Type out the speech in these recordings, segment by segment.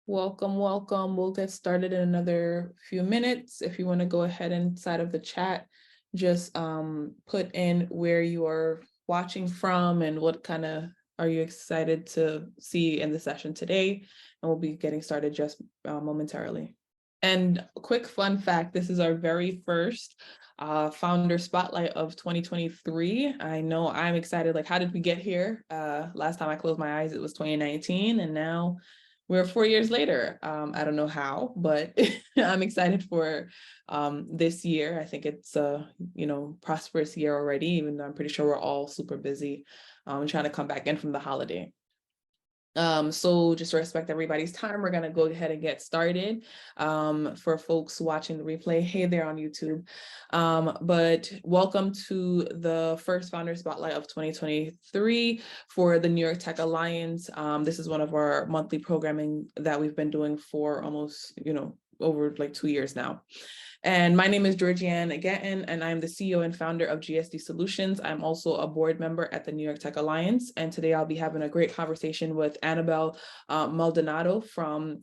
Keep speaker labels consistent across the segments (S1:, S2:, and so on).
S1: Welcome, welcome. We'll get started in another few minutes. If you want to go ahead inside of the chat, just put in where you are watching from and what kind of are you excited to see in the session today. And we'll be getting started just momentarily. And a quick fun fact, this is our very first founder spotlight of 2023. I know I'm excited, like how did we get here? Last time I closed my eyes, it was 2019, and now we're 4 years later. I don't know how, but I'm excited for this year. I think it's a prosperous year already, even though I'm pretty sure we're all super busy trying to come back in from the holiday. So just to respect everybody's time, we're gonna go ahead and get started. For folks watching the replay, hey there on YouTube. But welcome to the first Founder Spotlight of 2023 for the New York Tech Alliance. This is one of our monthly programming that we've been doing for almost, over like 2 years now. And my name is Georgianne Gatton, and I'm the CEO and founder of GSD Solutions. I'm also a board member at the New York Tech Alliance. And today I'll be having a great conversation with Anabel Maldonado from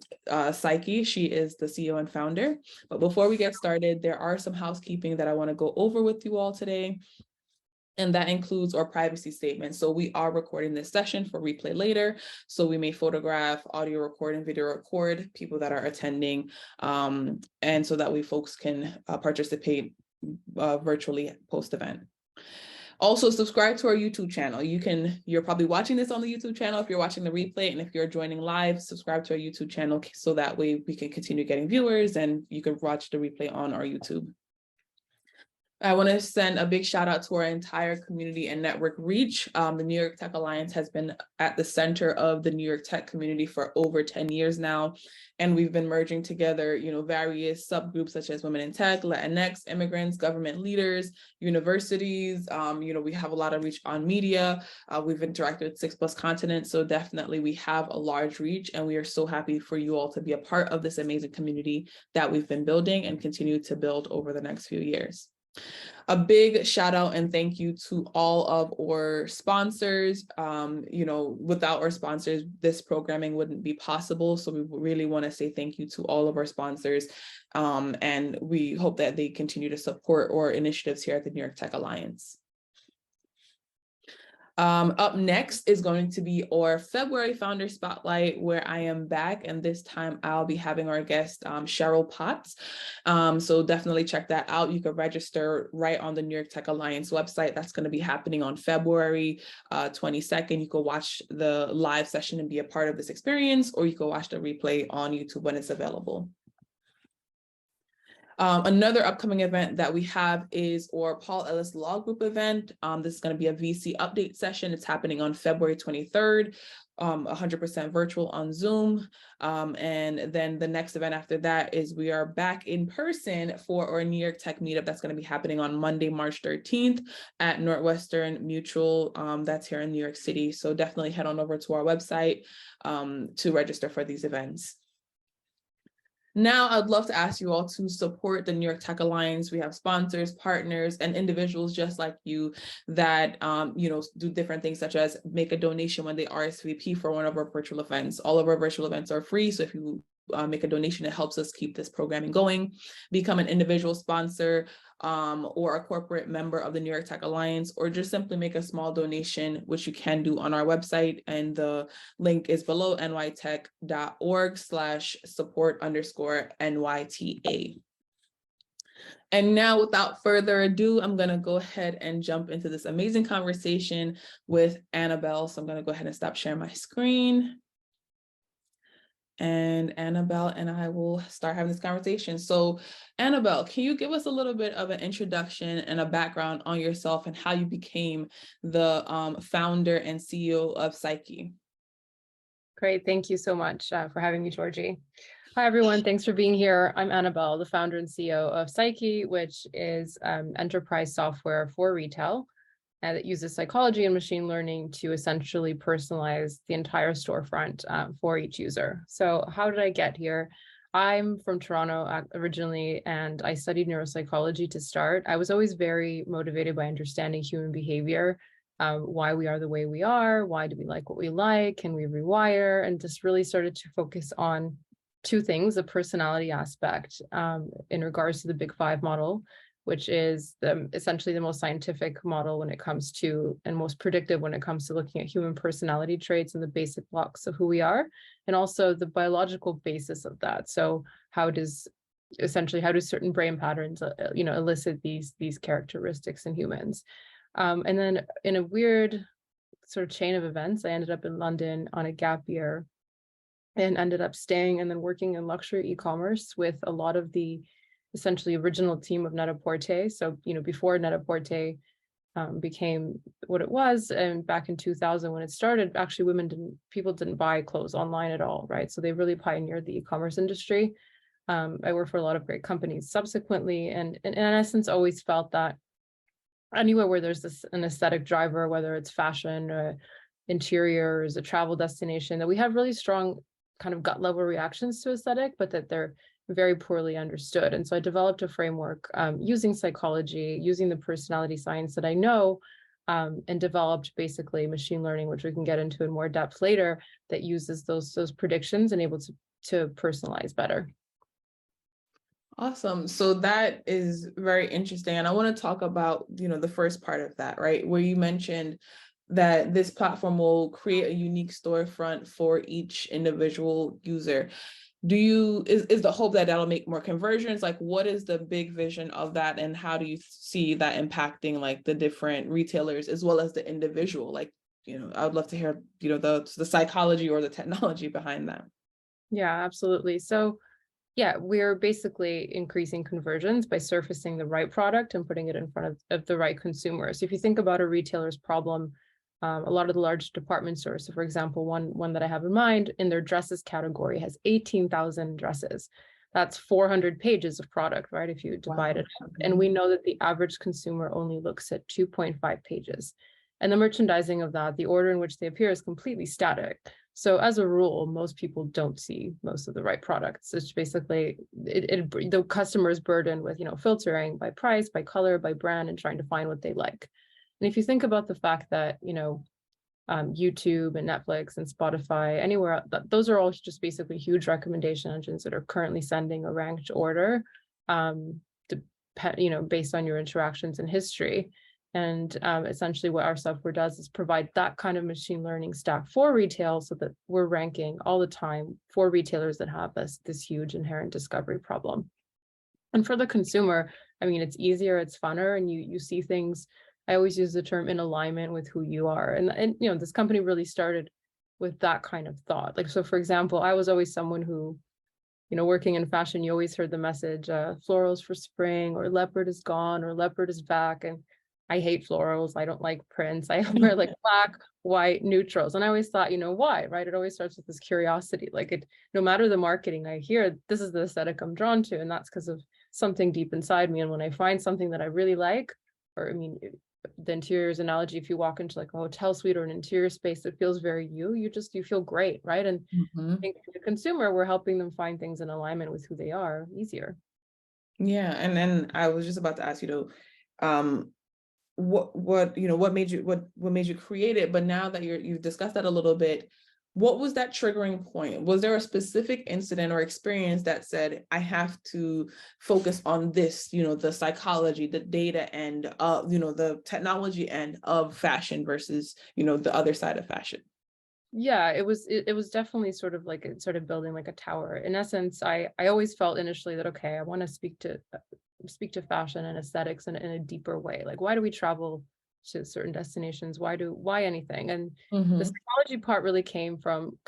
S1: Psyche. She is the CEO and founder. But before we get started, there are some housekeeping that I want to go over with you all today. And that includes our privacy statement. So we are recording this session for replay later. So we may photograph, audio record, and video record people that are attending. And so that way folks can participate virtually post-event. Also, subscribe to our YouTube channel. You're probably watching this on the YouTube channel if you're watching the replay, and if you're joining live, subscribe to our YouTube channel so that way we can continue getting viewers and you can watch the replay on our YouTube. I want to send a big shout out to our entire community and network reach. The New York Tech Alliance has been at the center of the New York Tech community for over 10 years now. And we've been merging together, various subgroups such as women in tech, Latinx, immigrants, government leaders, universities. We have a lot of reach on media. We've interacted with 6+ continents. So definitely we have a large reach, and we are so happy for you all to be a part of this amazing community that we've been building and continue to build over the next few years. A big shout out and thank you to all of our sponsors. Without our sponsors, this programming wouldn't be possible. So we really want to say thank you to all of our sponsors. And we hope that they continue to support our initiatives here at the New York Tech Alliance. Up next is going to be our February Founder Spotlight, where I am back, and this time I'll be having our guest, Cheryl Potts. So definitely check that out. You can register right on the New York Tech Alliance website. That's going to be happening on February 22nd. You can watch the live session and be a part of this experience, or you can watch the replay on YouTube when it's available. Another upcoming event that we have is our Paul Ellis Law Group event. This is going to be a VC update session. It's happening on February 23rd, 100% virtual on Zoom. And then the next event after that is we are back in person for our New York Tech meetup. That's going to be happening on Monday, March 13th at Northwestern Mutual. That's here in New York City. So definitely head on over to our website to register for these events. Now, I'd love to ask you all to support the New York Tech Alliance. We have sponsors, partners, and individuals just like you that do different things, such as make a donation when they RSVP for one of our virtual events. All of our virtual events are free, so if you make a donation, it helps us keep this programming going. Become an individual sponsor or a corporate member of the New York Tech Alliance, or just simply make a small donation, which you can do on our website. And the link is below, nytech.org/support_NYTA. And now, without further ado, I'm going to go ahead and jump into this amazing conversation with Anabel. So I'm going to go ahead and stop sharing my screen. And Anabel and I will start having this conversation. So Anabel, can you give us a little bit of an introduction and a background on yourself and how you became the founder and CEO of Psyche?
S2: Great, thank you so much for having me, Georgie. Hi, everyone. Thanks for being here. I'm Anabel, the founder and CEO of Psyche, which is enterprise software for retail that uses psychology and machine learning to essentially personalize the entire storefront for each user. So how did I get here? I'm from Toronto originally, and I studied neuropsychology to start. I was always very motivated by understanding human behavior, why we are the way we are, why do we like what we like, can we rewire, and just really started to focus on two things: the personality aspect in regards to the Big Five model, which is essentially the most scientific model when it comes to, and most predictive when it comes to looking at human personality traits and the basic blocks of who we are, and also the biological basis of that. So how do certain brain patterns elicit these characteristics in humans? And then in a weird sort of chain of events, I ended up in London on a gap year and ended up staying and then working in luxury e-commerce with a lot of the essentially original team of Net-a-Porter. So, before Net-a-Porter became what it was, and back in 2000 when it started, actually people didn't buy clothes online at all, right? So they really pioneered the e-commerce industry. I worked for a lot of great companies subsequently, and in essence always felt that anywhere where there's an aesthetic driver, whether it's fashion or interiors, a travel destination, that we have really strong kind of gut level reactions to aesthetic, but that they're very poorly understood. And so I developed a framework using psychology, using the personality science that I know, and developed basically machine learning, which we can get into in more depth later, that uses those predictions and able to personalize better.
S1: Awesome. So that is very interesting. And I want to talk about, the first part of that, right? Where you mentioned that this platform will create a unique storefront for each individual user. Is the hope that that'll make more conversions? Like, what is the big vision of that? And how do you see that impacting like the different retailers as well as the individual? Like, I would love to hear, the psychology or the technology behind that.
S2: Yeah, absolutely. So yeah, we're basically increasing conversions by surfacing the right product and putting it in front of the right consumer. So if you think about a retailer's problem, a lot of the large department stores, so for example, one that I have in mind, in their dresses category has 18,000 dresses. That's 400 pages of product, right? If you divide it up. And we know that the average consumer only looks at 2.5 pages. And the merchandising of that, the order in which they appear, is completely static. So as a rule, most people don't see most of the right products. It's basically the customer is burdened with, filtering by price, by color, by brand, and trying to find what they like. And if you think about the fact that, YouTube and Netflix and Spotify, anywhere, those are all just basically huge recommendation engines that are currently sending a ranked order, based on your interactions and history. And essentially what our software does is provide that kind of machine learning stack for retail so that we're ranking all the time for retailers that have this huge inherent discovery problem. And for the consumer, I mean, it's easier, it's funner, and you see things. I always use the term in alignment with who you are. And this company really started with that kind of thought. Like, so for example, I was always someone who, working in fashion, you always heard the message, florals for spring, or leopard is gone, or leopard is back. And I hate florals. I don't like prints. I wear like black, white, neutrals. And I always thought, why, right? It always starts with this curiosity. Like, no matter the marketing I hear, this is the aesthetic I'm drawn to. And that's because of something deep inside me. And when I find something that I really like, or the interiors analogy, if you walk into like a hotel suite or an interior space that feels very you feel great, right? And I think for the consumer, we're helping them find things in alignment with who they are easier.
S1: Yeah. And then I was just about to ask, what made you create it? But now that you've discussed that a little bit, what was that triggering point? Was there a specific incident or experience that said, I have to focus on this, the psychology, the data end of, the technology end of fashion versus, the other side of fashion?
S2: Yeah, it was definitely sort of like it started building like a tower. In essence, I always felt initially that, okay, I want to speak to fashion and aesthetics in a deeper way. Like, why do we travel to certain destinations? Why anything? And the psychology part really came from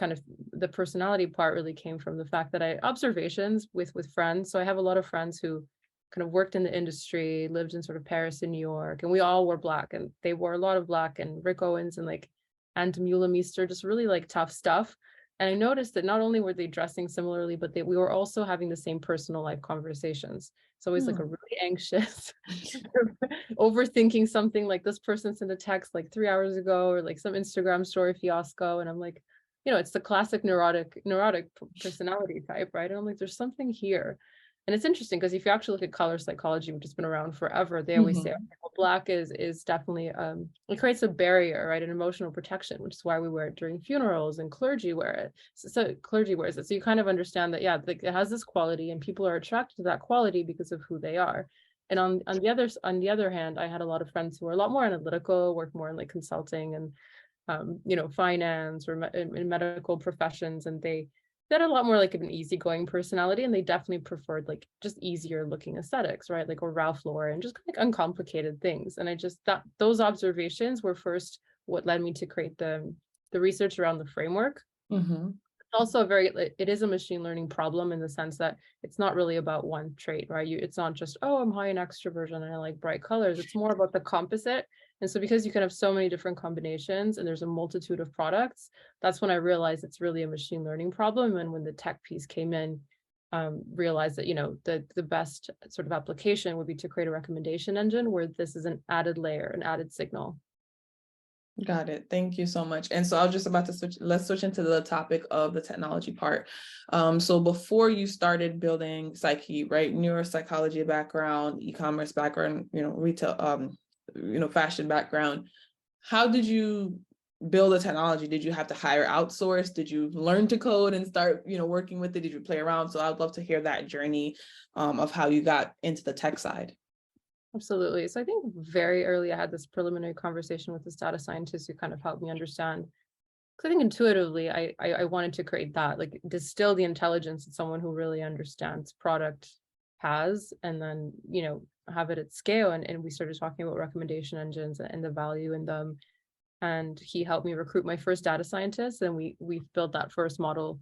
S2: the personality part really came from the fact that I observations with friends. So I have a lot of friends who kind of worked in the industry, lived in sort of Paris and New York, and we all wore black, and they wore a lot of black, and Rick Owens and like and Mulemeester, just really like tough stuff. And I noticed that not only were they dressing similarly, but we were also having the same personal life conversations. It's always like a really anxious, overthinking something, like this person sent a text like 3 hours ago, or like some Instagram story fiasco. And I'm like, it's the classic neurotic personality type, right? And I'm like, there's something here. And it's interesting because if you actually look at color psychology, which has been around forever, they always say,
S1: Mhm.
S2: okay, well, black is definitely it creates a barrier, right? An emotional protection, which is why we wear it during funerals and clergy wear it. So clergy wears it. So you kind of understand that, yeah, like it has this quality and people are attracted to that quality because of who they are. And on the other hand, I had a lot of friends who were a lot more analytical, work more in like consulting and finance or in medical professions, and they had a lot more like of an easygoing personality, and they definitely preferred like just easier looking aesthetics, right? Like or Ralph Lauren, just like uncomplicated things. And I just that those observations were first what led me to create the research around the framework.
S1: Mhm.
S2: It's also it is a machine learning problem in the sense that it's not really about one trait, right? It's not just, oh, I'm high in extroversion and I like bright colors. It's more about the composite. And so because you can have so many different combinations and there's a multitude of products, that's when I realized it's really a machine learning problem. And when the tech piece came in, realized that, the best sort of application would be to create a recommendation engine where this is an added layer, an added signal.
S1: Got it. Thank you so much. And so I was just about to switch, let's switch into the topic of the technology part. So before you started building Psyche, right? Neuropsychology background, e-commerce background, retail, fashion background. How did you build the technology? Did you have to hire outsource? Did you learn to code and start, working with it? Did you play around? So I'd love to hear that journey of how you got into the tech side.
S2: Absolutely. So I think very early I had this preliminary conversation with this data scientist who kind of helped me understand. Because I think intuitively I wanted to create that, like distill the intelligence that someone who really understands product has, and then, have it at scale. And we started talking about recommendation engines and the value in them. And he helped me recruit my first data scientist. And we built that first model,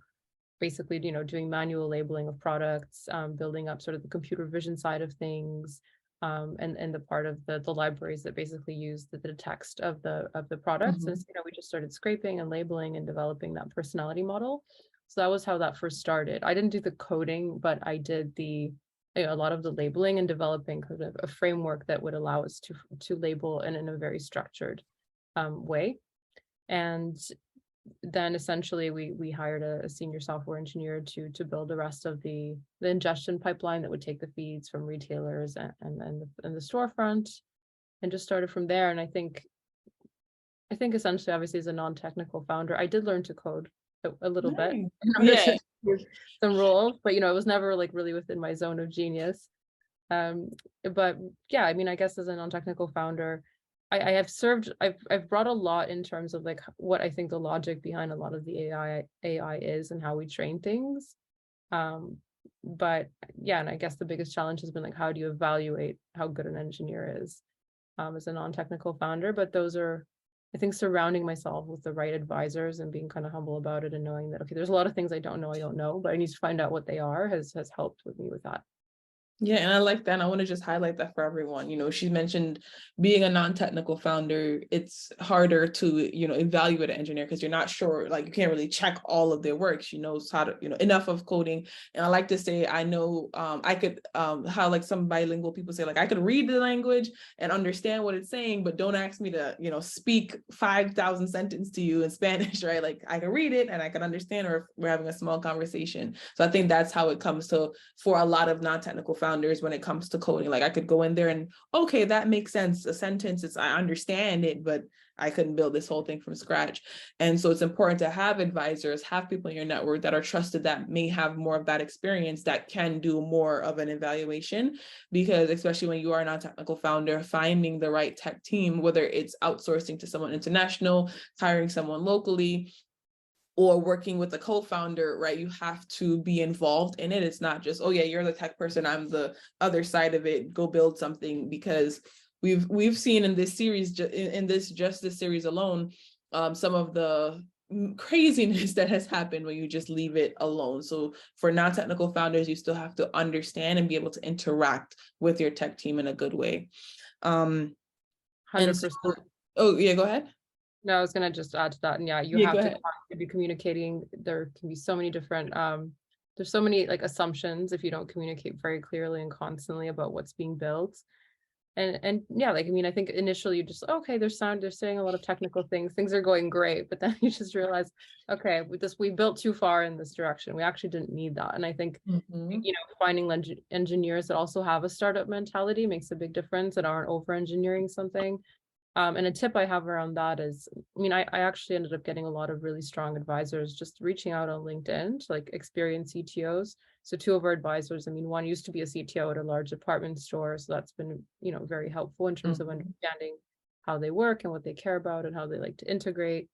S2: basically, doing manual labeling of products, building up sort of the computer vision side of things, and the part of the libraries that basically use the text of the products. And
S1: Mhm.
S2: so, we just started scraping and labeling and developing that personality model. So that was how that first started. I didn't do the coding, but I did a lot of the labeling and developing kind of a framework that would allow us to label in a very structured way. And then essentially we hired a senior software engineer to build the rest of the ingestion pipeline that would take the feeds from retailers and the storefront, and just started from there. And I think essentially, obviously, as a non-technical founder, I did learn to code a little bit
S1: Nice.
S2: in order
S1: Yeah.
S2: to do some roles, but it was never like really within my zone of genius. Um, but yeah, I mean, I guess as a non-technical founder, I've brought a lot in terms of like what I think the logic behind a lot of the AI is and how we train things. Um, but yeah, and I guess the biggest challenge has been like, how do you evaluate how good an engineer is, as a non-technical founder? But those are, I think, surrounding myself with the right advisors and being kind of humble about it and knowing that, okay, there's a lot of things I don't know, but I need to find out what they are has helped with me with that.
S1: Yeah, and I like that. And I want to just highlight that for everyone. She mentioned being a non-technical founder, it's harder to, evaluate an engineer because you're not sure, like you can't really check all of their work. She knows how to, enough of coding. And I like to say, I know I could, how like some bilingual people say, like I could read the language and understand what it's saying, but don't ask me to, speak 5,000 sentences to you in Spanish, right? Like I can read it and I can understand, or if we're having a small conversation. So I think that's how it comes to for a lot of non-technical founders when it comes to coding. Like I could go in there and, okay, that makes sense. A sentence, I understand it, but I couldn't build this whole thing from scratch. And so it's important to have advisors, have people in your network that are trusted, that may have more of that experience, that can do more of an evaluation. Because especially when you are a non-technical founder, finding the right tech team, whether it's outsourcing to someone international, hiring someone locally, or working with a co-founder, right? You have to be involved in it. It's not just, oh yeah, you're the tech person, I'm the other side of it, go build something. Because we've seen in this series, in this series alone, some of the craziness that has happened when you just leave it alone. So for non-technical founders, you still have to understand and be able to interact with your tech team in a good way. And so,
S2: 100%.
S1: oh yeah, go ahead.
S2: No, I was gonna just add to that. And yeah, you
S1: Yeah, go
S2: have to
S1: ahead.
S2: be communicating. There can be so many different there's so many like assumptions if you don't communicate very clearly and constantly about what's being built. And yeah, like, I mean, I think initially you just, okay, they're saying a lot of technical things are going great, but then you just realize, okay, we built too far in this direction. We actually didn't need that. And I think,
S1: Mhm.
S2: finding engineers that also have a startup mentality makes a big difference and aren't over engineering something. And a tip I have around that is, I mean, I actually ended up getting a lot of really strong advisors just reaching out on LinkedIn to like experienced CTOs. So two of our advisors, I mean, one used to be a CTO at a large department store. So that's been, very helpful in terms of
S1: Mhm.
S2: understanding how they work and what they care about and how they like to integrate.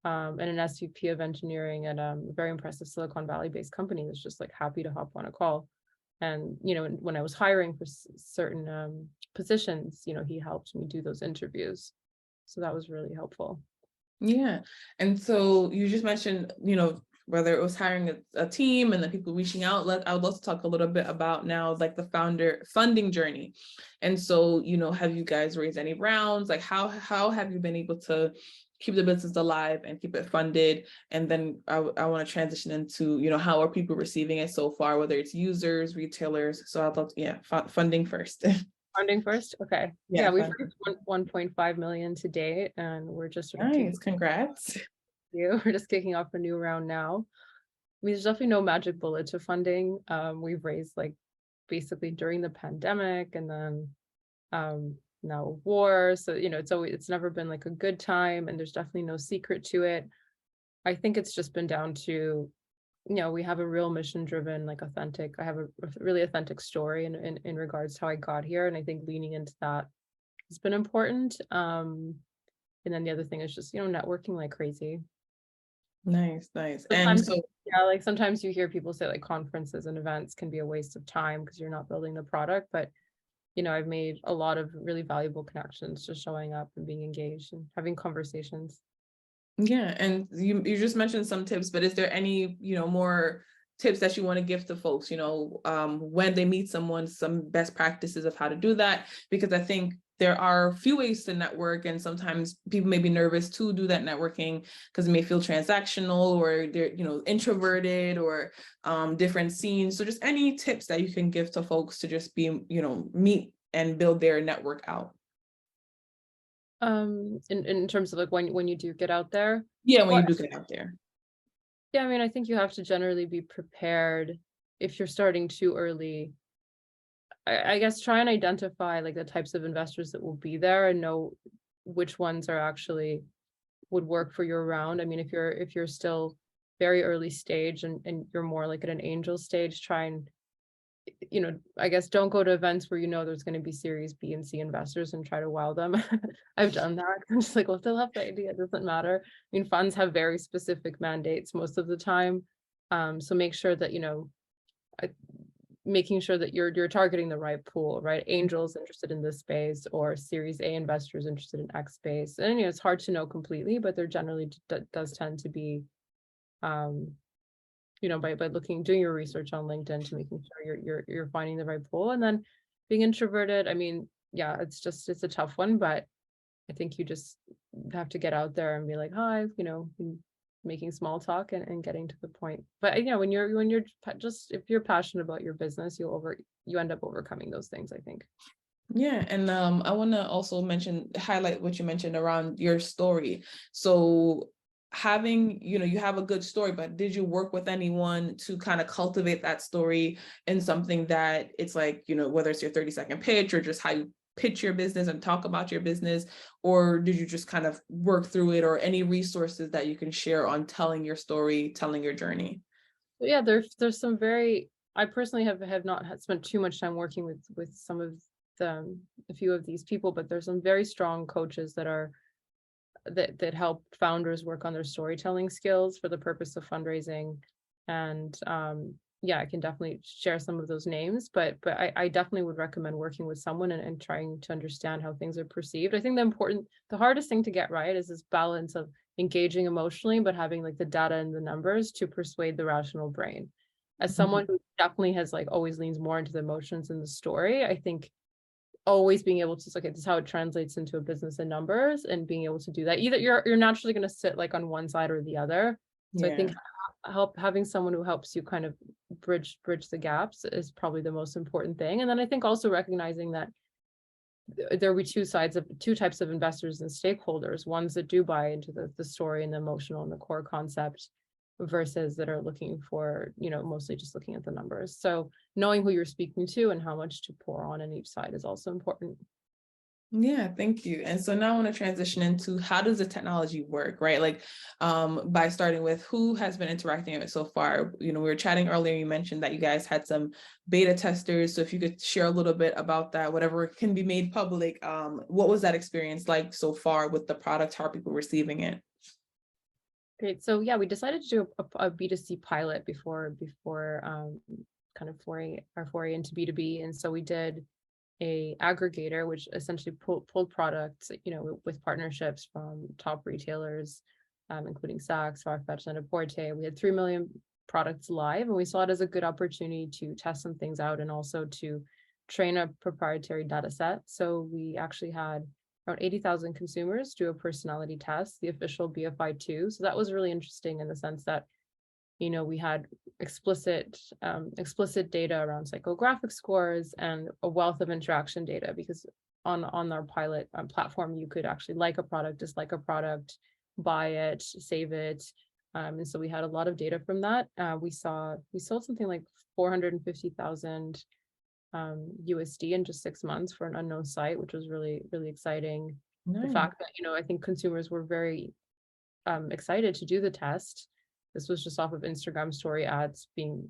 S2: And an SVP of engineering at a very impressive Silicon Valley based company that's just like happy to hop on a call. And, when I was hiring for certain positions, he helped me do those interviews. So that was really helpful.
S1: Yeah. And so you just mentioned, whether it was hiring a team and then people reaching out, I would love to talk a little bit about now, like the founder funding journey. And so, have you guys raised any rounds? Like how have you been able to keep the business alive and keep it funded? And then I want to transition into, how are people receiving it so far, whether it's users, retailers. So I'd love funding first.
S2: Funding first. Okay.
S1: Yeah,
S2: Yeah, we've
S1: funding.
S2: raised 1.5 million to date, and we're just sort of
S1: Nice, congrats.
S2: we're just kicking off a new round now. I mean, there's definitely no magic bullet to funding. We've raised like basically during the pandemic and then now war. So, it's never been like a good time, and there's definitely no secret to it. I think it's just been down to, we have a real mission driven, like authentic. I have a really authentic story in regards to how I got here. And I think leaning into that has been important. And then the other thing is just, networking like crazy.
S1: Nice, nice. And
S2: Sometimes,
S1: so,
S2: yeah, like sometimes you hear people say like conferences and events can be a waste of time because you're not building the product. But, I've made a lot of really valuable connections just showing up and being engaged and having conversations.
S1: yeah, and you just mentioned some tips, but is there any, more tips that you want to give to folks, when they meet someone, some best practices of how to do that? Because I think there are a few ways to network, and sometimes people may be nervous to do that networking because it may feel transactional or they're, introverted or different scenes. So just any tips that you can give to folks to just be, meet and build their network out.
S2: In terms of like when you do get out there.
S1: Yeah, when
S2: Well,
S1: you do get out there.
S2: yeah, I mean, I think you have to generally be prepared if you're starting too early. I guess try and identify like the types of investors that will be there and know which ones are actually would work for your round. I mean, if you're still very early stage and you're more like at an angel stage, try and I guess don't go to events where there's going to be series B and C investors and try to wow them. I've done that. I'm just like, well, if they love the idea, it doesn't matter. I mean, funds have very specific mandates most of the time. So make sure that, making sure that you're targeting the right pool, right? Angels interested in this space or series A investors interested in X space. And, it's hard to know completely, but there generally does tend to be, by doing your research on LinkedIn to making sure you're finding the right pool. And then being introverted, I mean, yeah, it's a tough one, but I think you just have to get out there and be like, hi, making small talk and getting to the point. But when you're just, if you're passionate about your business, you end up overcoming those things, I think.
S1: Yeah, and I want to also highlight what you mentioned around your story. So having, you have a good story, but did you work with anyone to kind of cultivate that story in something that it's like, whether it's your 30-second pitch or just how you pitch your business and talk about your business, or did you just kind of work through it, or any resources that you can share on telling your story, telling your journey?
S2: But yeah, there's some very, I personally have not spent too much time working with some of a few of these people, but there's some very strong coaches that help founders work on their storytelling skills for the purpose of fundraising. And yeah, I can definitely share some of those names, but I definitely would recommend working with someone and trying to understand how things are perceived. I think the hardest thing to get right is this balance of engaging emotionally, but having like the data and the numbers to persuade the rational brain. As someone who definitely has like always leans more into the emotions in the story, I think always being able to, okay, this is how it translates into a business and numbers, and being able to do that. Either you're naturally going to sit like on one side or the other. So I think
S1: Yeah.
S2: having someone who helps you kind of bridge the gaps is probably the most important thing. And then I think also recognizing that there will be two types of investors and stakeholders, ones that do buy into the story and the emotional and the core concept, versus that are looking for, mostly just looking at the numbers. So knowing who you're speaking to and how much to pour on each side is also important.
S1: Yeah, thank you. And so now I want to transition into how does the technology work, right? Like by starting with who has been interacting with it so far. We were chatting earlier, you mentioned that you guys had some beta testers. So if you could share a little bit about that, whatever can be made public, what was that experience like so far with the product? How are people receiving it?
S2: Great. So yeah, we decided to do a B2C pilot before kind of our foray into B2B. And so we did a aggregator, which essentially pulled products, with partnerships from top retailers, including Saks, Farfetch, and Net-a-Porter. We had 3 million products live, and we saw it as a good opportunity to test some things out and also to train a proprietary data set. So we actually had around 80,000 consumers do a personality test, the official BFI2. So that was really interesting in the sense that, we had explicit data around psychographic scores and a wealth of interaction data, because on our pilot platform, you could actually like a product, dislike a product, buy it, save it. And so we had a lot of data from that. We sold something like 450,000 USD in just 6 months for an unknown site, which was really, really exciting.
S1: Nice.
S2: The fact that, I think consumers were very excited to do the test. This was just off of Instagram story ads being,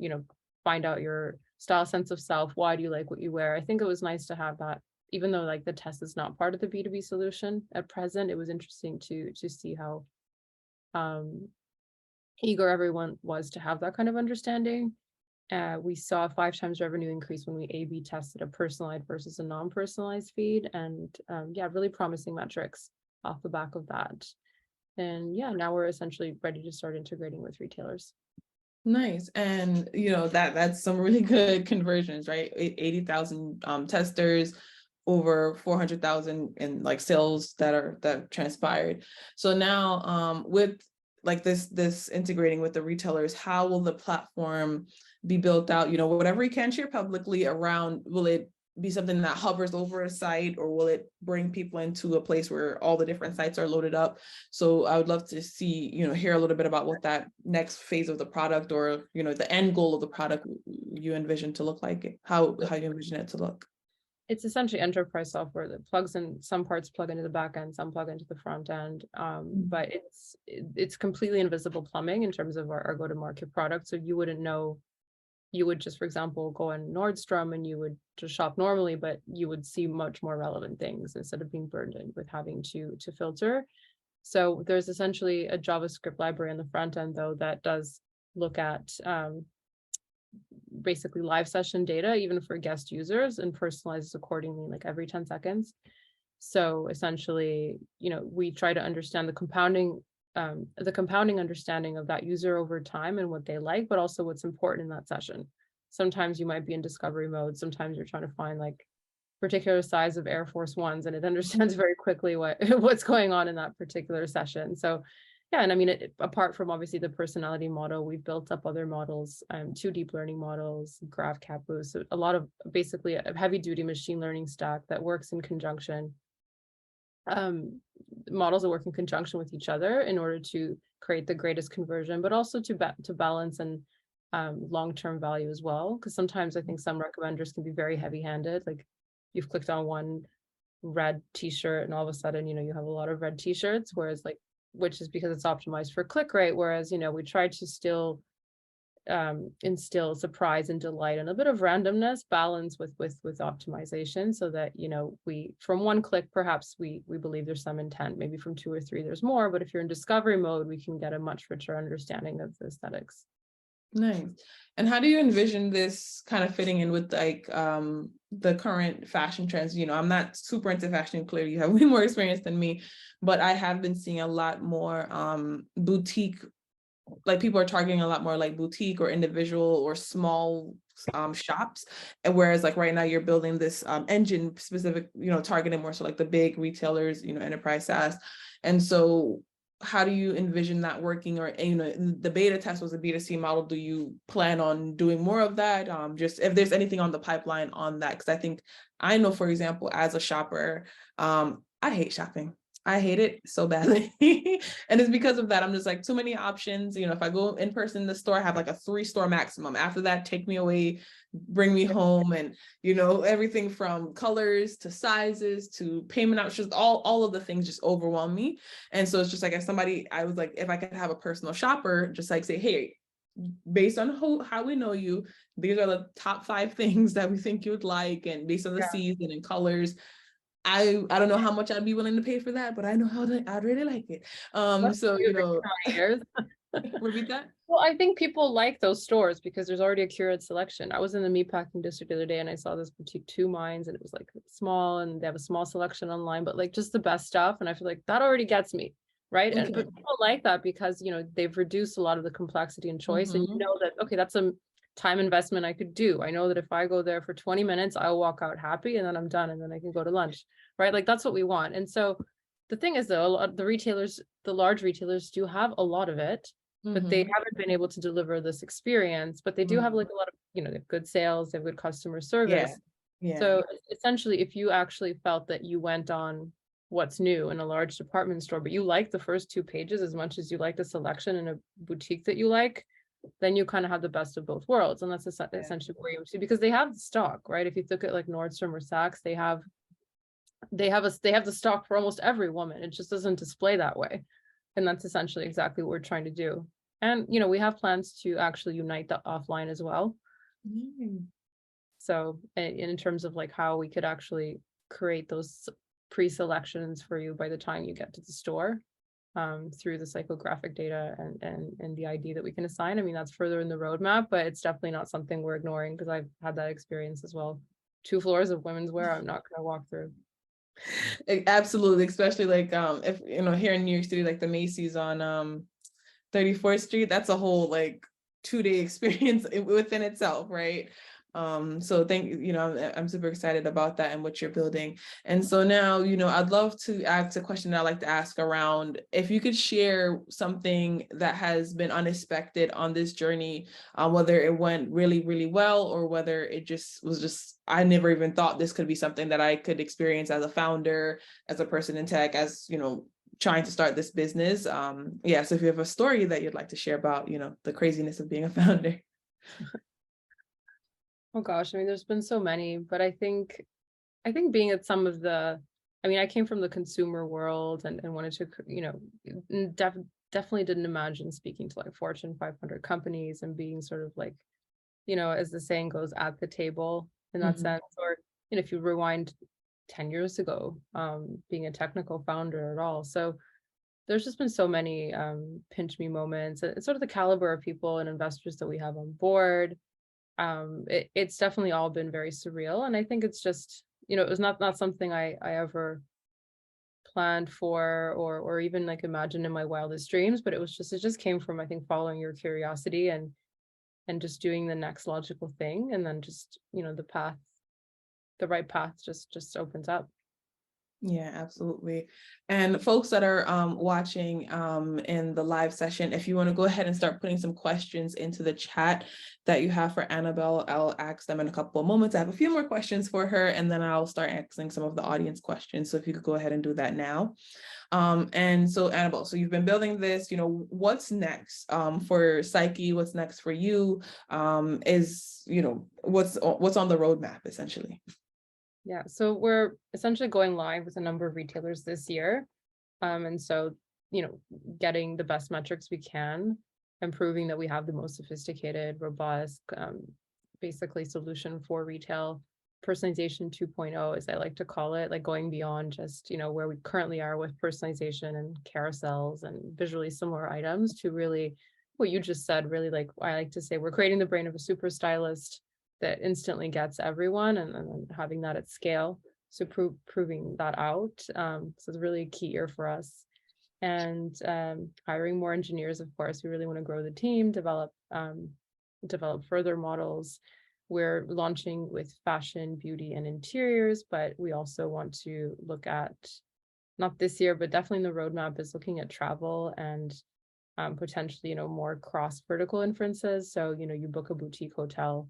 S2: find out your style, sense of self. Why do you like what you wear? I think it was nice to have that, even though like the test is not part of the B2B solution at present. It was interesting to see how eager everyone was to have that kind of understanding. We saw a 5 times revenue increase when we A/B tested a personalized versus a non-personalized feed, and really promising metrics off the back of that. And now we're essentially ready to start integrating with retailers.
S1: Nice. And that's some really good conversions, right? 80,000 testers, over 400,000 in like sales that transpired. So now with like this integrating with the retailers, how will the platform be built out? Whatever you can share publicly around, will it be something that hovers over a site, or will it bring people into a place where all the different sites are loaded up? So I would love to see, hear a little bit about what that next phase of the product, or, the end goal of the product you envision to look like, how you envision it to look.
S2: It's essentially enterprise software that plugs in, some parts plug into the back end, some plug into the front end. But it's completely invisible plumbing in terms of our go-to-market product. So you wouldn't know. You would just, for example, go on Nordstrom and you would just shop normally, but you would see much more relevant things instead of being burdened with having to filter. So there's essentially a JavaScript library on the front end, though, that does look at basically live session data, even for guest users, and personalizes accordingly, like every 10 seconds. So essentially, we try to understand the compounding understanding of that user over time and what they like, but also what's important in that session. Sometimes you might be in discovery mode. Sometimes you're trying to find like particular size of Air Force Ones, and it understands very quickly what's going on in that particular session. So yeah, and I mean, apart from obviously the personality model, we've built up other models, 2 deep learning models, graph capus, so a lot of basically a heavy duty machine learning stack that works in conjunction. Models that work in conjunction with each other in order to create the greatest conversion, but also to balance and long-term value as well. Because sometimes I think some recommenders can be very heavy-handed. Like you've clicked on one red t-shirt and all of a sudden, you have a lot of red t-shirts, whereas which is because it's optimized for click rate. Whereas, we try to still instill surprise and delight and a bit of randomness balance with optimization, so that we from one click perhaps we believe there's some intent, maybe from 2 or 3 there's more, but if you're in discovery mode we can get a much richer understanding of the aesthetics.
S1: Nice. And how do you envision this kind of fitting in with like the current fashion trends? I'm not super into fashion, clearly you have way more experience than me, but I have been seeing a lot more boutique, like people are targeting a lot more like boutique or individual or small shops. And whereas like right now you're building this engine specific, targeting more so like the big retailers, enterprise SaaS. And so how do you envision that working? Or, you know, the beta test was a B2C model. Do you plan on doing more of that? Just if there's anything on the pipeline on that, because I think I know, for example, as a shopper, I hate shopping. I hate it so badly. And it's because of that. I'm just like, too many options. You know, if I go in person in the store, I have like a 3-store maximum. After that, take me away, bring me home. And, you know, everything from colors to sizes to payment options, all of the things just overwhelm me. And so it's just like, I was like, if I could have a personal shopper, just like say, hey, based on how we know you, these are the top 5 things that we think you'd like. And based on the season and colors, I don't know how much I'd be willing to pay for that, but I know I'd really like it. So, you know, repeat that.
S2: Well, I think people like those stores because there's already a curated selection. I was in the meatpacking district the other day and I saw this boutique 2 Minds, and it was like small and they have a small selection online, but like just the best stuff. And I feel like that already gets me, right?
S1: Okay.
S2: And but people like that because, you know, they've reduced a lot of the complexity and choice, and you know that, okay, that's a time investment I could do. I know that if I go there for 20 minutes, I'll walk out happy and then I'm done and then I can go to lunch, right? Like that's what we want. And so the thing is though, a lot of the retailers, the large retailers do have a lot of it, but they haven't been able to deliver this experience. But they do have like a lot of, you know, they have good sales, they have good customer service. So essentially, if you actually felt that you went on what's new in a large department store, but you like the first 2 pages as much as you like the selection in a boutique that you like, then you kind of have the best of both worlds. And that's essentially where you see, because they have the stock, right? If you look at like Nordstrom or Saks, they have the stock for almost every woman. It just doesn't display that way. And that's essentially exactly what we're trying to do. And, you know, we have plans to actually unite the offline as well. So in terms of like how we could actually create those pre-selections for you by the time you get to the store, through the psychographic data and the ID that we can assign. I mean, that's further in the roadmap, but it's definitely not something we're ignoring because I've had that experience as well. 2 floors of women's wear, I'm not going to walk through.
S1: Absolutely, especially like if you know, here in New York City, like the Macy's on 34th Street, that's a whole like 2-day experience within itself, right? So you know, I'm super excited about that and what you're building. And so now, you know, I'd love to ask a question that I like to ask around if you could share something that has been unexpected on this journey, whether it went really, really well or whether it just was I never even thought this could be something that I could experience as a founder, as a person in tech, as, you know, trying to start this business. So if you have a story that you'd like to share about, you know, the craziness of being a founder.
S2: Oh gosh, I mean, there's been so many, but I think being at some of the, I mean, I came from the consumer world and wanted to, you know, definitely didn't imagine speaking to like Fortune 500 companies and being sort of like, you know, as the saying goes, at the table in that sense. Or, you know, if you rewind 10 years ago, being a technical founder at all. So there's just been so many pinch me moments. It's sort of the caliber of people and investors that we have on board. It's definitely all been very surreal. And I think it's just, you know, it was not something I ever planned for or even like imagined in my wildest dreams, but it just came from, I think, following your curiosity and just doing the next logical thing. And then just, you know, the right path just opens up.
S1: Yeah, absolutely. And folks that are watching in the live session, if you want to go ahead and start putting some questions into the chat that you have for Anabel, I'll ask them in a couple of moments. I have a few more questions for her, and then I'll start asking some of the audience questions. So if you could go ahead and do that now. And so Anabel, so you've been building this, you know, what's next for Psyche? What's next for you? Is, you know, what's on the roadmap essentially?
S2: Yeah, so we're essentially going live with a number of retailers this year. And so, you know, getting the best metrics we can, and proving that we have the most sophisticated, robust, basically solution for retail. Personalization 2.0, as I like to call it, like going beyond just, you know, where we currently are with personalization and carousels and visually similar items to really what you just said, really, like I like to say, we're creating the brain of a super stylist that instantly gets everyone, and having that at scale. So proving that out. So it's really a key year for us. And hiring more engineers, of course. We really want to grow the team, develop further models. We're launching with fashion, beauty, and interiors, but we also want to look at not this year, but definitely in the roadmap is looking at travel and potentially, more cross vertical inferences. So, you book a boutique hotel,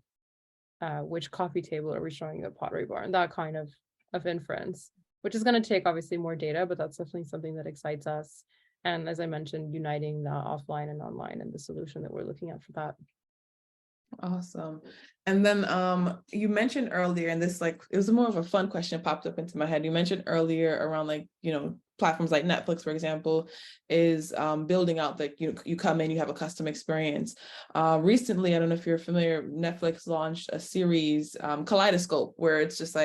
S2: which coffee table are we showing you at Pottery Barn? That kind of inference, which is going to take obviously more data, but that's definitely something that excites us. And as I mentioned, uniting the offline and online and the solution that we're looking at for that.
S1: Awesome. And then you mentioned earlier, and this it was more of a fun question popped up into my head. You mentioned earlier around platforms like Netflix, for example, is building out you come in, you have a custom experience. Recently, I don't know if you're familiar, Netflix launched a series, Kaleidoscope, where it's just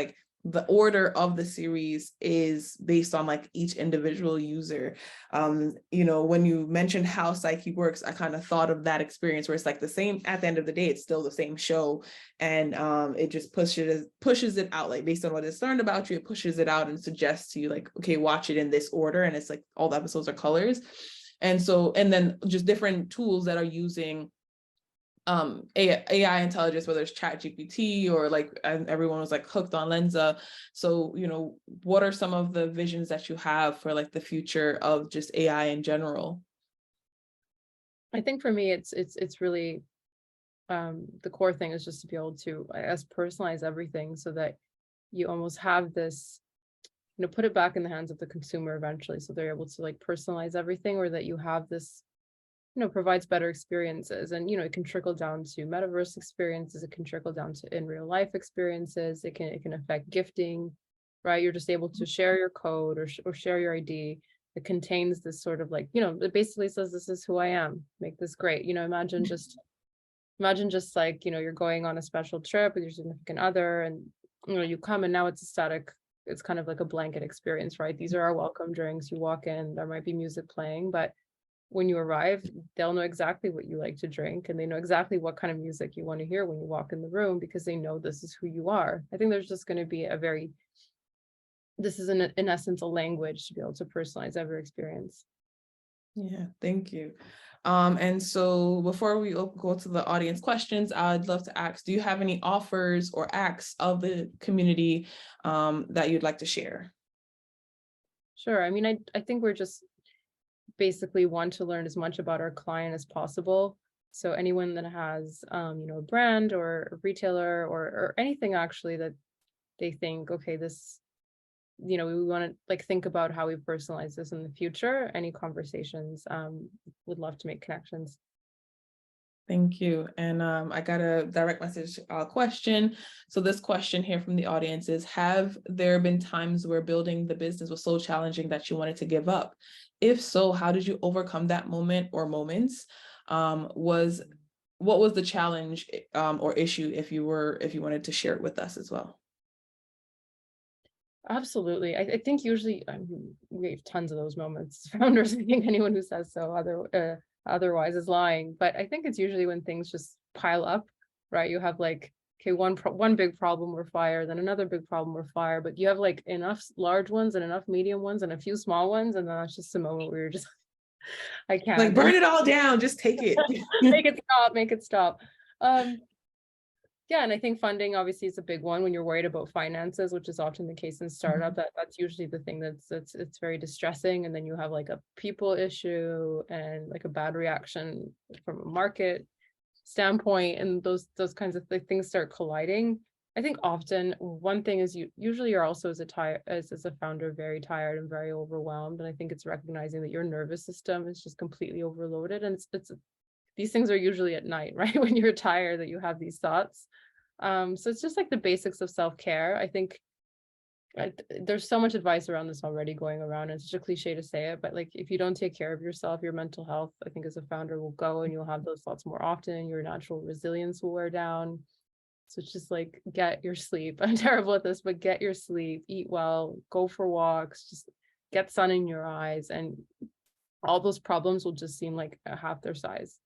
S1: the order of the series is based on each individual user. When you mentioned how Psyche works, I kind of thought of that experience where it's the same, at the end of the day, it's still the same show. And it just pushes it out, based on what it's learned about you, it pushes it out and suggests to you okay, watch it in this order. And it's all the episodes are colors. And then just different tools that are using AI intelligence, whether it's ChatGPT or everyone was hooked on Lensa. So, what are some of the visions that you have for the future of just AI in general?
S2: I think for me, it's really the core thing is just to be able to, I guess, personalize everything so that you almost have this, put it back in the hands of the consumer eventually. So they're able to personalize everything, or that you have this, provides better experiences. And, it can trickle down to metaverse experiences. It can trickle down to in real life experiences. It can affect gifting, right? You're just able to share your code or share your ID. It contains this sort of it basically says, this is who I am. Make this great. Imagine just you're going on a special trip with your significant other, and, you come and now it's a static, it's kind of like a blanket experience, right? These are our welcome drinks. You walk in, there might be music playing, but when you arrive, they'll know exactly what you like to drink, and they know exactly what kind of music you want to hear when you walk in the room, because they know this is who you are. I think there's just going to be this is in essence a language to be able to personalize every experience.
S1: Yeah, thank you. And so before we go to the audience questions, I'd love to ask, do you have any offers or acts of the community that you'd like to share?
S2: Sure. I mean, I think we're just basically want to learn as much about our client as possible. So anyone that has, a brand or a retailer or anything actually that they think, okay, this, we want to think about how we personalize this in the future. Any conversations, would love to make connections.
S1: Thank you. And I got a direct message question. So this question here from the audience is, have there been times where building the business was so challenging that you wanted to give up? If so, how did you overcome that moment or moments? What was the challenge or issue if you wanted to share it with us as well?
S2: Absolutely. I think usually we have tons of those moments. Founders, I think anyone who says so otherwise is lying. But I think it's usually when things just pile up, right? You have okay, one big problem or fire, then another big problem or fire, but you have enough large ones and enough medium ones and a few small ones, and then that's just a moment where you're just, I can't.
S1: Burn it all down, just take it.
S2: Make it stop. Yeah, and I think funding obviously is a big one when you're worried about finances, which is often the case in startup. That's usually the thing it's very distressing. And then you have a people issue and a bad reaction from a market standpoint, and those kinds of things start colliding. I think often one thing is you're also as a founder very tired and very overwhelmed, and I think it's recognizing that your nervous system is just completely overloaded, and it's these things are usually at night, right? When you're tired that you have these thoughts. So it's just the basics of self-care. I think there's so much advice around this already going around, and it's such a cliche to say it, but if you don't take care of yourself, your mental health, I think as a founder, will go, and you'll have those thoughts more often. Your natural resilience will wear down. So it's just get your sleep. I'm terrible at this, but get your sleep, eat well, go for walks, just get sun in your eyes, and all those problems will just seem like half their size.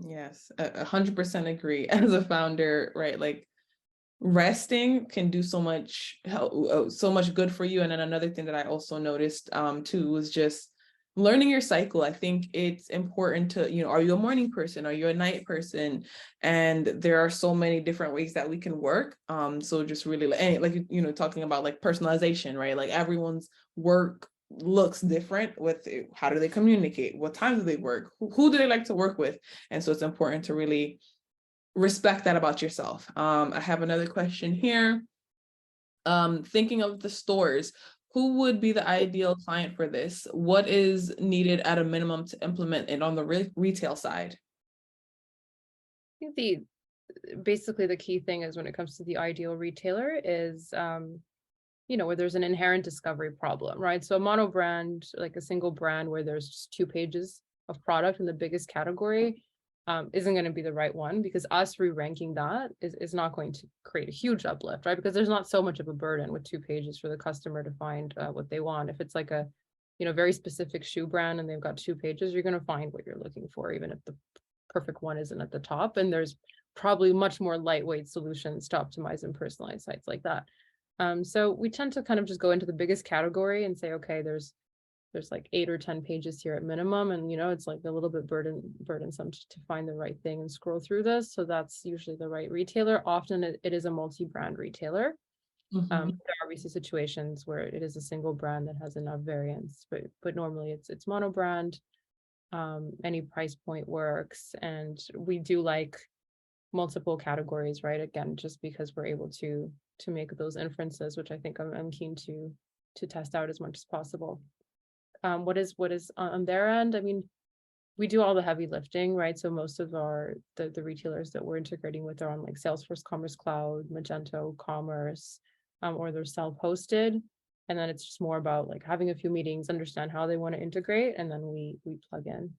S1: Yes, 100% agree. As a founder, right? Resting can do so much good for you. And then another thing that I also noticed too was just learning your cycle. I think it's important to, are you a morning person? Are you a night person? And there are so many different ways that we can work. So just really talking about personalization, right? Everyone's work looks different with how do they communicate, what time do they work, who do they like to work with. And so it's important to really respect that about yourself. I have another question here. Thinking of the stores, who would be the ideal client for this? What is needed at a minimum to implement it on the retail side?
S2: I think basically the key thing is when it comes to the ideal retailer is where there's an inherent discovery problem, right? So a mono brand, like a single brand where there's just 2 pages of product in the biggest category, isn't going to be the right one, because us re-ranking that is not going to create a huge uplift, right? Because there's not so much of a burden with 2 pages for the customer to find what they want. If it's like a very specific shoe brand and they've got 2 pages, you're going to find what you're looking for, even if the perfect one isn't at the top. And there's probably much more lightweight solutions to optimize and personalize sites like that. So we tend to kind of just go into the biggest category and say, okay, there's like 8 or 10 pages here at minimum. And, it's like a little bit burdensome to find the right thing and scroll through this. So that's usually the right retailer. Often it is a multi-brand retailer. There are obviously situations where it is a single brand that has enough variance, but normally it's mono brand. Any price point works. And we do like multiple categories, right? Again, just because we're able to make those inferences, which I think I'm keen to test out as much as possible. What is on their end? I mean, we do all the heavy lifting, right? So most of the retailers that we're integrating with are on like Salesforce Commerce Cloud, Magento Commerce, or they're self-hosted. And then it's just more about like having a few meetings, understand how they want to integrate, and then we plug in.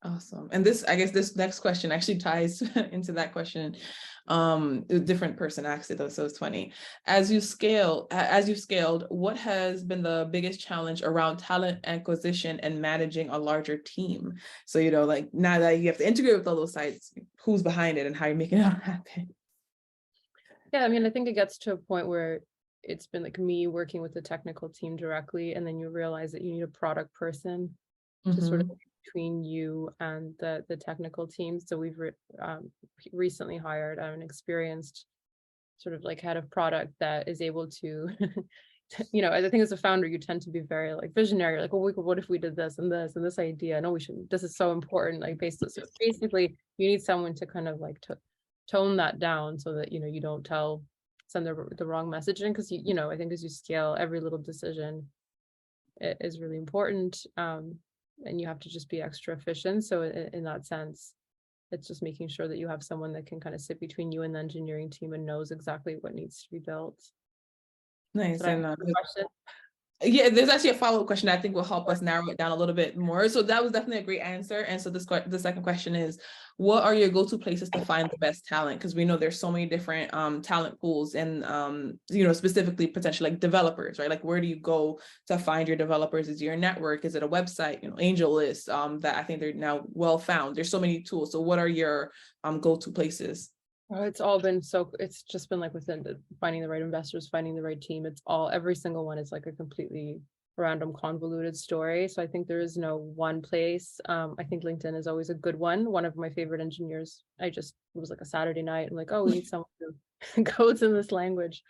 S1: Awesome. And I guess this next question actually ties into that question. A different person asked it though, so it's funny. As you've scaled, what has been the biggest challenge around talent acquisition and managing a larger team? So, like now that you have to integrate with all those sites, who's behind it and how you're making it happen?
S2: Yeah, I mean, I think it gets to a point where it's been like me working with the technical team directly, and then you realize that you need a product person to sort of between you and the technical team. So we've recently hired an experienced sort of like head of product that is able to, I think as a founder, you tend to be very like visionary, like, well, what if we did this and this and this idea? No, we should, this is so important, like so basically you need someone to kind of like tone that down so that, you don't send the wrong messaging. Because, I think as you scale, every little decision is really important. And you have to just be extra efficient. So in that sense, it's just making sure that you have someone that can kind of sit between you and the engineering team and knows exactly what needs to be built.
S1: Nice.
S2: Did I
S1: And
S2: answer the question?
S1: yeah, there's actually a follow-up question that I think will help us narrow it down a little bit more. So that was definitely a great answer. And so the second question is, what are your go-to places to find the best talent? Because we know there's so many different talent pools and specifically potentially like developers, right? Like where do you go to find your developers? Is your network? Is it a website? Angel List, that I think they're now well found. There's so many tools. So what are your go-to places?
S2: It's just been like within finding the right investors, finding the right team. Every single one is like a completely random convoluted story. So I think there is no one place. I think LinkedIn is always a good one. One of my favorite engineers, it was like a Saturday night. I'm like, oh, we need someone who codes in this language.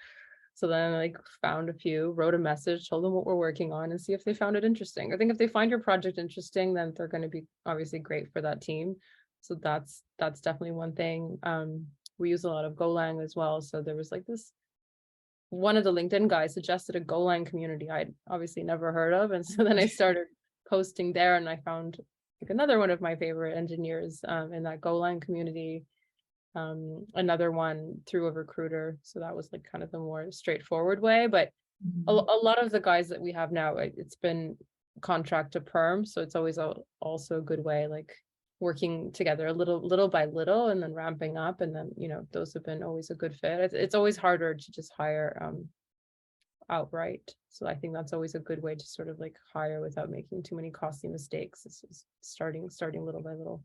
S2: So then I like found a few, wrote a message, told them what we're working on and see if they found it interesting. I think if they find your project interesting, then they're going to be obviously great for that team. So that's definitely one thing. We use a lot of Golang as well. So there was like one of the LinkedIn guys suggested a Golang community I'd obviously never heard of. And so then I started posting there, and I found like another one of my favorite engineers in that Golang community. Another one through a recruiter. So that was like kind of the more straightforward way. But a lot of the guys that we have now, it's been contract to perm. So it's always also a good way, like working together a little by little and then ramping up. And then, those have been always a good fit. It's always harder to just hire outright. So I think that's always a good way to sort of like hire without making too many costly mistakes. This is starting little by little.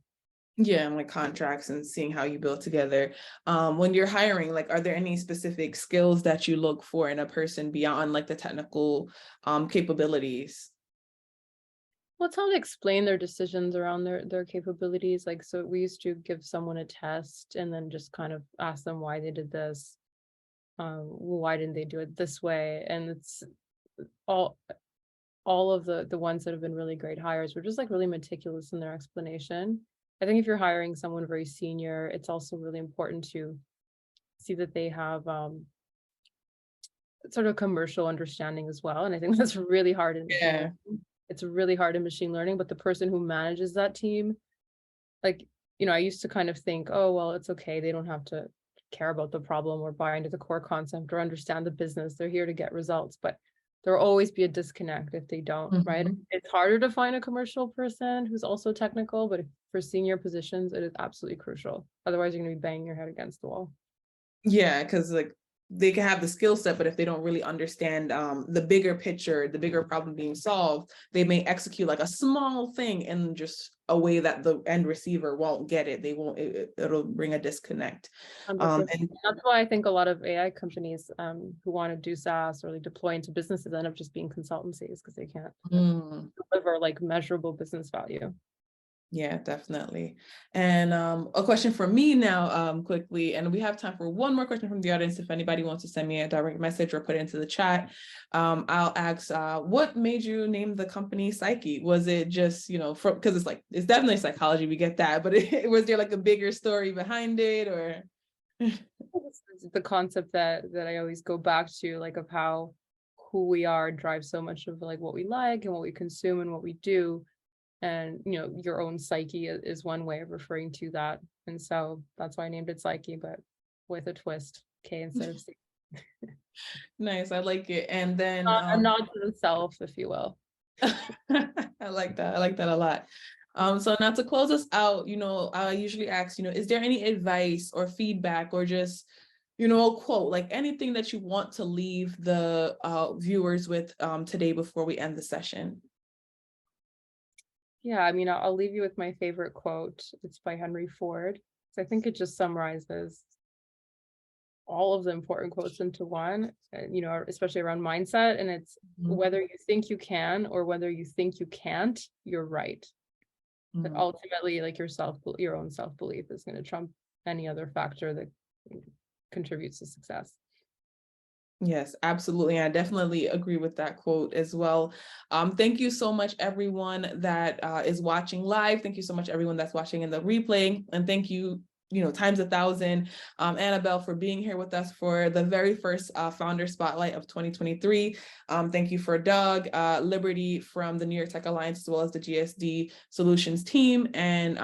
S1: Yeah, and like contracts and seeing how you build together. When you're hiring, like, are there any specific skills that you look for in a person beyond like the technical capabilities?
S2: Well, it's how to explain their decisions around their capabilities. Like, so we used to give someone a test and then just kind of ask them why they did this. Why didn't they do it this way? And it's all all of the ones that have been really great hires were just like really meticulous in their explanation. I think if you're hiring someone very senior, it's also really important to see that they have sort of commercial understanding as well. And I think that's really hard in machine learning. It's really hard in machine learning, but the person who manages that team, like, I used to kind of think, oh, well, it's okay. They don't have to care about the problem or buy into the core concept or understand the business. They're here to get results, but there'll always be a disconnect if they don't, right? It's harder to find a commercial person who's also technical, but for senior positions, it is absolutely crucial. Otherwise, you're going to be banging your head against the wall.
S1: Yeah, because like they can have the skill set, but if they don't really understand the bigger picture, the bigger problem being solved, they may execute like a small thing in just a way that the end receiver won't get it. They won't, it'll bring a disconnect. And
S2: that's why I think a lot of AI companies who want to do SaaS or like deploy into businesses end up just being consultancies because they can't deliver like measurable business value.
S1: Yeah, definitely. And a question for me now, quickly, and we have time for one more question from the audience. If anybody wants to send me a direct message or put it into the chat, I'll ask, what made you name the company Psyche? Was it just, because it's definitely psychology, we get that, but was there like a bigger story behind it, or?
S2: The concept that I always go back to, like, of how who we are drives so much of like what we like and what we consume and what we do. And, your own psyche is one way of referring to that. And so that's why I named it Psyche, but with a twist, K instead of C.
S1: Nice, I like it. And then
S2: a nod to the self, if you will.
S1: I like that. I like that a lot. So now to close us out, I usually ask, is there any advice or feedback or just, a quote, like anything that you want to leave the viewers with today before we end the session?
S2: Yeah, I mean, I'll leave you with my favorite quote. It's by Henry Ford. So I think it just summarizes all of the important quotes into one, especially around mindset. And it's whether you think you can or whether you think you can't, you're right. But ultimately, like your own self-belief is going to trump any other factor that contributes to success.
S1: Yes, absolutely. I definitely agree with that quote as well. Thank you so much, everyone that is watching live. Thank you so much, everyone that's watching in the replay. And thank you, times 1,000, Anabel, for being here with us for the very first Founder Spotlight of 2023. Thank you for Doug, Liberty from the New York Tech Alliance, as well as the GSD Solutions team. And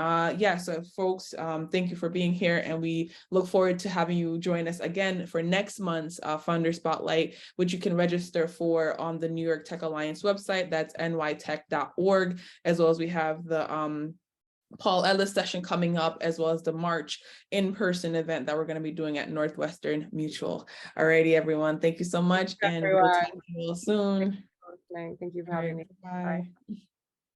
S1: so folks, thank you for being here. And we look forward to having you join us again for next month's Founder Spotlight, which you can register for on the New York Tech Alliance website. That's nytech.org, as well as we have the Paul Ellis session coming up, as well as the March in-person event that we're going to be doing at Northwestern Mutual. Alrighty, everyone. Thank you so much. And we'll talk to you all soon.
S2: Thank you for having me.
S1: Bye.